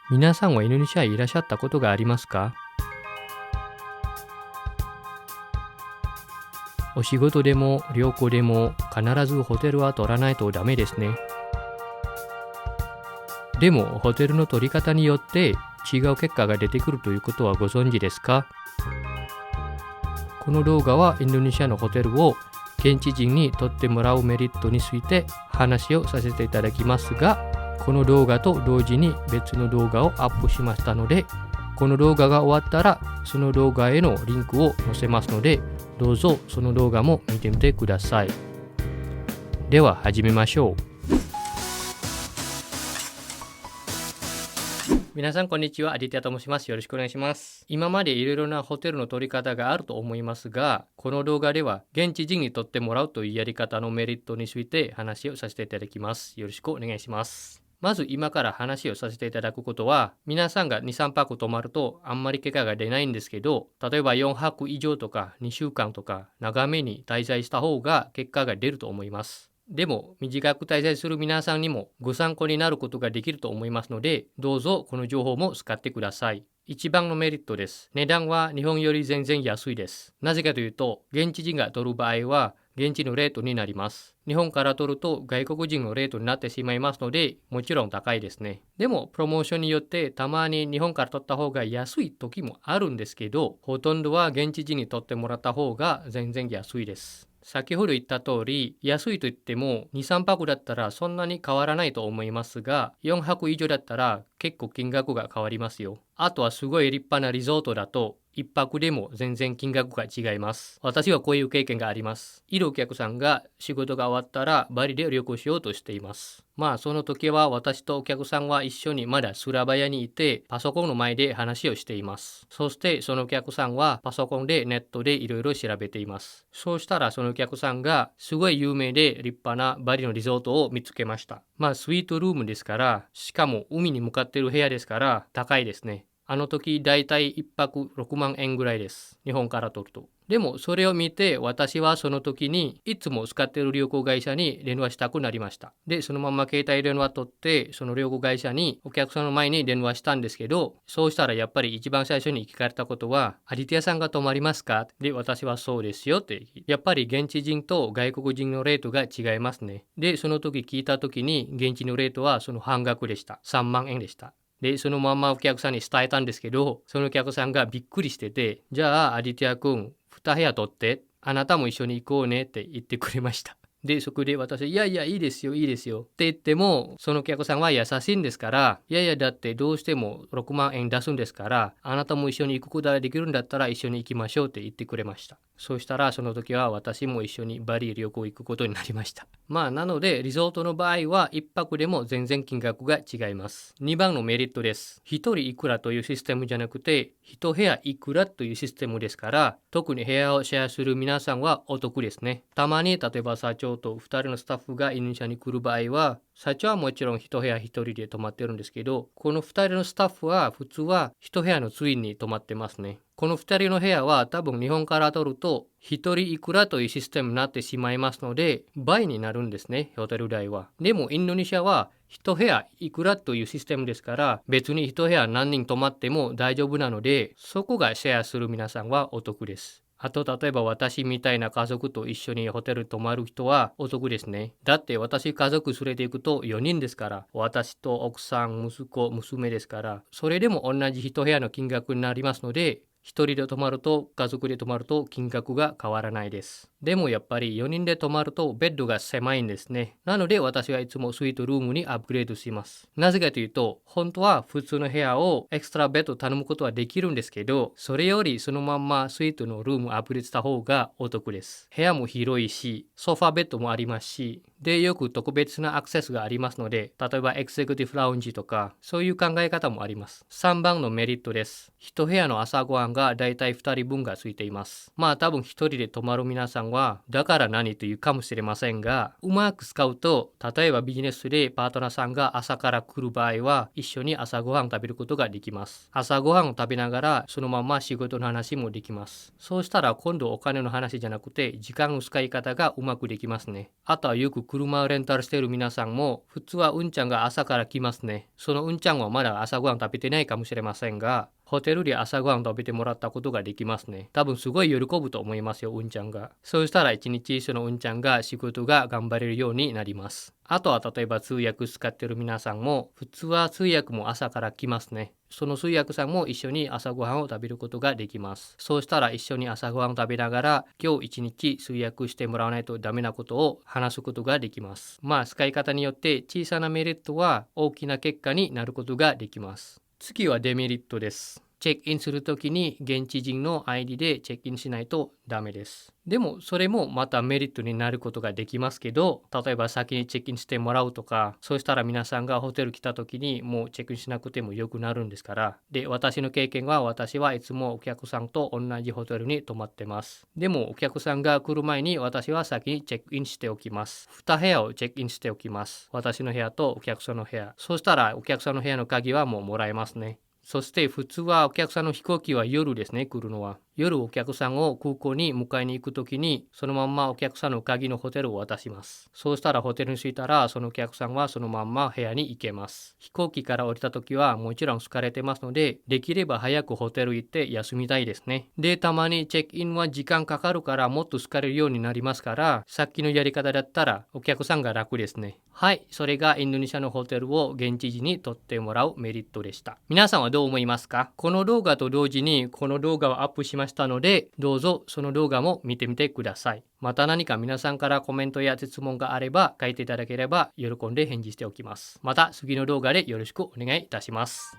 皆さんはインドネシアへいらっしゃったことがありますか？お仕事でも旅行でも必ずホテルは取らないとダメですね。でもホテルの取り方によって違う結果が出てくるということはご存知ですか？この動画はインドネシアのホテルを現地人に取ってもらうメリットについて話をさせていただきますが、この動画と同時に別の動画をアップしましたので、この動画が終わったらその動画へのリンクを載せますので、どうぞその動画も見てみてください。では始めましょう。皆さんこんにちは、アディティアと申します。よろしくお願いします。今までいろいろなホテルの取り方があると思いますが、この動画では現地人に取ってもらうというやり方のメリットについて話をさせていただきます。よろしくお願いします。まず今から話をさせていただくことは、皆さんが2、3泊泊まるとあんまり結果が出ないんですけど、例えば4泊以上とか2週間とか長めに滞在した方が結果が出ると思います。でも短く滞在する皆さんにもご参考になることができると思いますので、どうぞこの情報も使ってください。一番のメリットです。値段は日本より全然安いです。なぜかというと、現地人が取る場合は現地のレートになります。日本から取ると外国人のレートになってしまいますので、もちろん高いですね。でもプロモーションによってたまに日本から取った方が安い時もあるんですけど、ほとんどは現地人に取ってもらった方が全然安いです。先ほど言った通り、安いと言っても2、3泊だったらそんなに変わらないと思いますが、4泊以上だったら結構金額が変わりますよ。あとはすごい立派なリゾートだと、1泊でも全然金額が違います。私はこういう経験があります。いるお客さんが仕事が終わったらバリで旅行しようとしています。その時は私とお客さんは一緒にまだスラバヤにいてパソコンの前で話をしています。そしてそのお客さんはパソコンでネットでいろいろ調べています。そうしたらそのお客さんがすごい有名で立派なバリのリゾートを見つけました。スイートルームですから、しかも海に向かっている部屋ですから高いですね。あの時だいたい1泊6万円ぐらいです。日本から取ると。でもそれを見て私はその時にいつも使っている旅行会社に電話したくなりました。で、そのまま携帯電話取ってその旅行会社にお客さんの前に電話したんですけど、そうしたらやっぱり一番最初に聞かれたことは、アディティアさんが泊まりますか？で、私はそうですよって。やっぱり現地人と外国人のレートが違いますね。で、その時聞いた時に現地のレートはその半額でした。3万円でした。で、そのままお客さんに伝えたんですけど、そのお客さんがびっくりしてて、じゃあアディティア君、2部屋取って、あなたも一緒に行こうねって言ってくれました。で、そこで私、いやいや、いいですよ、いいですよ。って言っても、そのお客さんは優しいんですから、いやいや、だってどうしても6万円出すんですから、あなたも一緒に行くことができるんだったら一緒に行きましょうって言ってくれました。そうしたら、その時は私も一緒にバリ旅行行くことになりました。なので、リゾートの場合は1泊でも全然金額が違います。2番のメリットです。1人いくらというシステムじゃなくて、1部屋いくらというシステムですから、特に部屋をシェアする皆さんはお得ですね。たまに例えば社長と2人のスタッフがインドネシアに来る場合は、社長はもちろん1部屋1人で泊まってるんですけど、この2人のスタッフは普通は1部屋のツインに泊まってますね。この2人の部屋は多分日本から取ると1人いくらというシステムになってしまいますので、倍になるんですね、ホテル代は。でもインドネシアは1部屋いくらというシステムですから、別に1部屋何人泊まっても大丈夫なので、そこがシェアする皆さんはお得です。あと例えば私みたいな家族と一緒にホテル泊まる人はお得ですね。だって私家族連れて行くと4人ですから、私と奥さん、息子、娘ですから、それでも同じ1部屋の金額になりますので、1人で泊まると家族で泊まると金額が変わらないです。でもやっぱり4人で泊まるとベッドが狭いんですね。なので私はいつもスイートルームにアップグレードします。なぜかというと、本当は普通の部屋をエクストラベッド頼むことはできるんですけど、それよりそのまんまスイートのルームをアップグレードした方がお得です。部屋も広いし、ソファベッドもありますし、でよく特別なアクセスがありますので、例えばエクゼクティブラウンジとか、そういう考え方もあります。3番のメリットです。1部屋の朝ごはんがだいたい2人分がついています。多分1人で泊まる皆さんは、だから何というかもしれませんが、うまく使うと、例えばビジネスでパートナーさんが朝から来る場合は、一緒に朝ごはん食べることができます。朝ごはんを食べながら、そのまま仕事の話もできます。そうしたら今度お金の話じゃなくて、時間の使い方がうまくできますね。あとはよく車をレンタルしている皆さんも、普通はうんちゃんが朝から来ますね。そのうんちゃんはまだ朝ごはん食べてないかもしれませんが、ホテルで朝ごはん食べてもらったことができますね。多分すごい喜ぶと思いますよ、うんちゃんが。そうしたら一日そのうんちゃんが仕事が頑張れるようになります。あとは例えば通訳使ってる皆さんも、普通は通訳も朝から来ますね。その通訳さんも一緒に朝ごはんを食べることができます。そうしたら一緒に朝ごはんを食べながら、今日一日通訳してもらわないとダメなことを話すことができます。使い方によって小さなメリットは大きな結果になることができます。次はデメリットです。チェックインするときに現地人の ID でチェックインしないとダメです。でもそれもまたメリットになることができますけど、例えば先にチェックインしてもらうとか、そうしたら皆さんがホテル来た時にもうチェックインしなくてもよくなるんですから。で、私の経験は私はいつもお客さんと同じホテルに泊まってます。でもお客さんが来る前に私は先にチェックインしておきます。2部屋をチェックインしておきます。私の部屋とお客さんの部屋。そうしたらお客さんの部屋の鍵はもうもらえますね。そして普通はお客さんの飛行機は夜ですね、来るのは。夜お客さんを空港に迎えに行くときに、そのまんまお客さんの鍵のホテルを渡します。そうしたらホテルに着いたら、そのお客さんはそのまんま部屋に行けます。飛行機から降りたときはもちろん疲れてますので、できれば早くホテル行って休みたいですね。で、たまにチェックインは時間かかるからもっと疲れるようになりますから、さっきのやり方だったらお客さんが楽ですね。はい、それがインドネシアのホテルを現地時に取ってもらうメリットでした。皆さんはどう思いますか？この動画と同時にこの動画をアップしましたので、どうぞその動画も見てみてください。また何か皆さんからコメントや質問があれば書いていただければ喜んで返事しておきます。また次の動画でよろしくお願いいたします。